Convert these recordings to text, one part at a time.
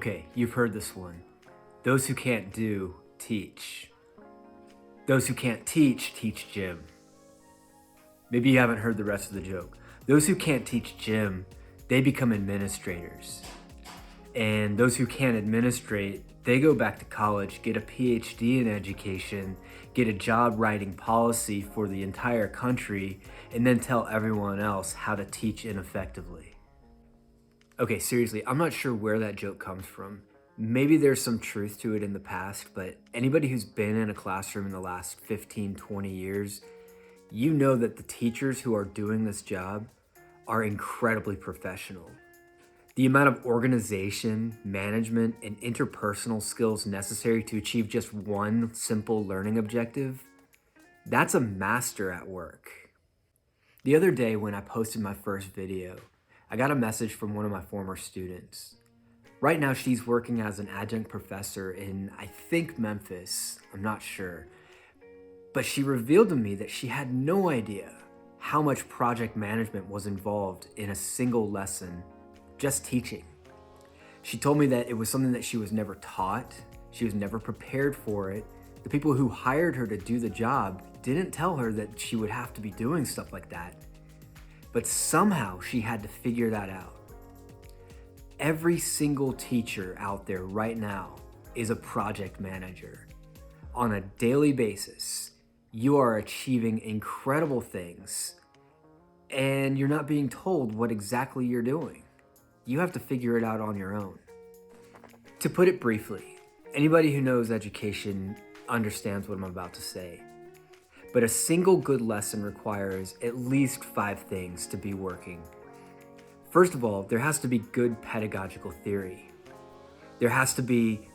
Okay, you've heard this one. Those who can't do, teach. Those who can't teach, teach gym. Maybe you haven't heard the rest of the joke. Those who can't teach gym, they become administrators. And those who can't administrate, they go back to college, get a PhD in education, get a job writing policy for the entire country, and then tell everyone else how to teach ineffectively. Okay, seriously, I'm not sure where that joke comes from. Maybe there's some truth to it in the past, but anybody who's been in a classroom in the last 15, 20 years, you know that the teachers who are doing this job are incredibly professional. The amount of organization, management, and interpersonal skills necessary to achieve just one simple learning objective, that's a master at work. The other day when I posted my first video, I got a message from one of my former students. Right now she's working as an adjunct professor in, I think, Memphis, I'm not sure. But she revealed to me that she had no idea how much project management was involved in a single lesson, just teaching. She told me that it was something that she was never taught, she was never prepared for it. The people who hired her to do the job didn't tell her that she would have to be doing stuff like that. But somehow she had to figure that out. Every single teacher out there right now is a project manager. On a daily basis, you are achieving incredible things, and you're not being told what exactly you're doing. You have to figure it out on your own. To put it briefly, anybody who knows education understands what I'm about to say. But a single good lesson requires at least 5 things to be working. First of all, there has to be good pedagogical theory. There has to be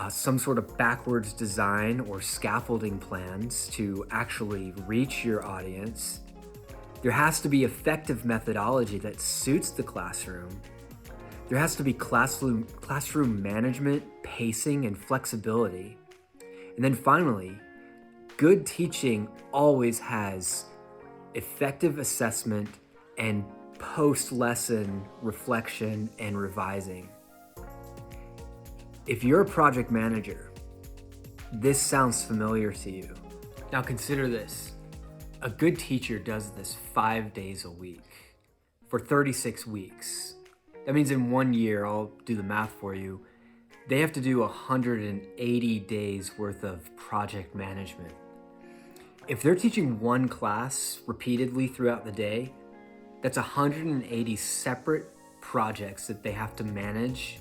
some sort of backwards design or scaffolding plans to actually reach your audience. There has to be effective methodology that suits the classroom. There has to be classroom management, pacing, and flexibility. And then finally, good teaching always has effective assessment and post-lesson reflection and revising. If you're a project manager, this sounds familiar to you. Now consider this. A good teacher does this 5 days a week for 36 weeks. That means in 1 year, I'll do the math for you, they have to do 180 days worth of project management. If they're teaching one class repeatedly throughout the day, that's 180 separate projects that they have to manage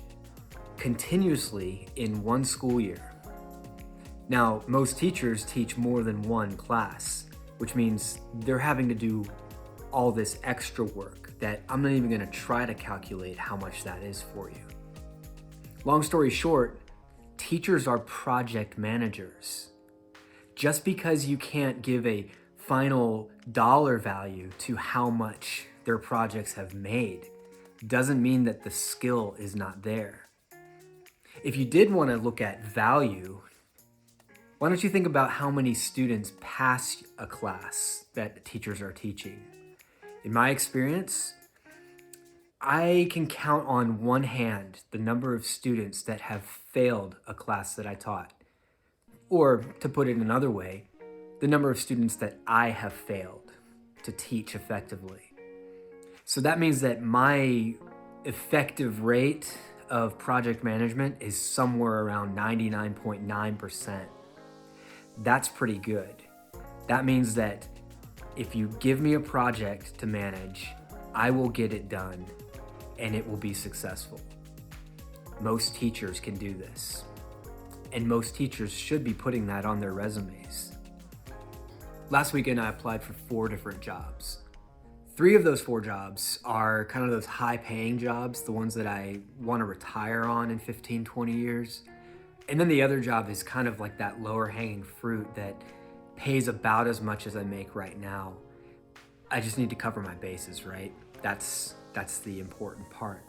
continuously in one school year. Now, most teachers teach more than one class, which means they're having to do all this extra work that I'm not even gonna try to calculate how much that is for you. Long story short, teachers are project managers. Just because you can't give a final dollar value to how much their projects have made doesn't mean that the skill is not there. If you did want to look at value, why don't you think about how many students pass a class that teachers are teaching? In my experience, I can count on one hand the number of students that have failed a class that I taught. Or, to put it another way, the number of students that I have failed to teach effectively. So that means that my effective rate of project management is somewhere around 99.9%. That's pretty good. That means that if you give me a project to manage, I will get it done and it will be successful. Most teachers can do this. And most teachers should be putting that on their resumes. Last weekend, I applied for 4 different jobs. 3 of those 4 jobs are kind of those high-paying jobs, the ones that I want to retire on in 15, 20 years. And then the other job is kind of like that lower-hanging fruit that pays about as much as I make right now. I just need to cover my bases, right? That's the important part.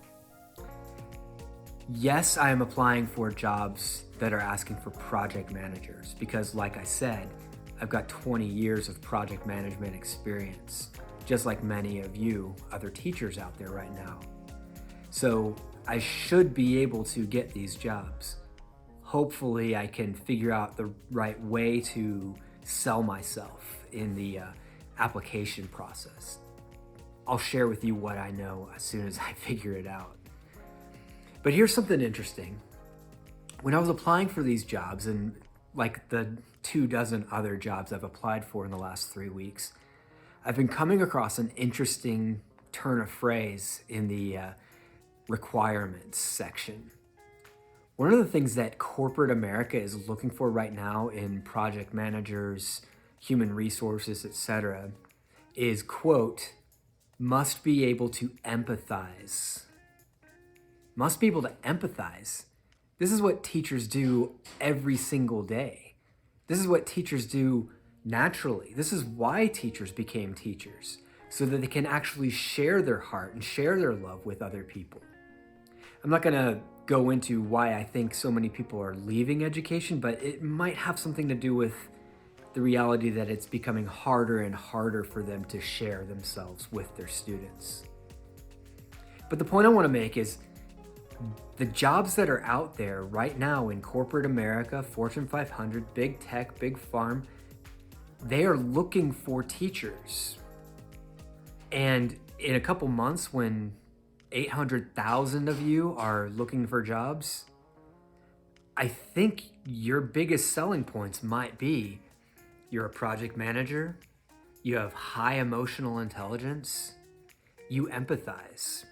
Yes, I am applying for jobs that are asking for project managers because, like I said, I've got 20 years of project management experience, just like many of you other teachers out there right now. So I should be able to get these jobs. Hopefully I can figure out the right way to sell myself in the application process. I'll share with you what I know as soon as I figure it out. But here's something interesting. When I was applying for these jobs, and like the 24 other jobs I've applied for in the last 3 weeks, I've been coming across an interesting turn of phrase in the requirements section. One of the things that corporate America is looking for right now in project managers, human resources, etc., is, quote, must be able to empathize. Must be able to empathize. This is what teachers do every single day. This is what teachers do naturally. This is why teachers became teachers, so that they can actually share their heart and share their love with other people. I'm not going to go into why I think so many people are leaving education, but it might have something to do with the reality that it's becoming harder and harder for them to share themselves with their students. But the point I want to make is the jobs that are out there right now in corporate America, Fortune 500, big tech, big farm, they are looking for teachers. And in a couple months, when 800,000 of you are looking for jobs, I think your biggest selling points might be you're a project manager, you have high emotional intelligence, you empathize.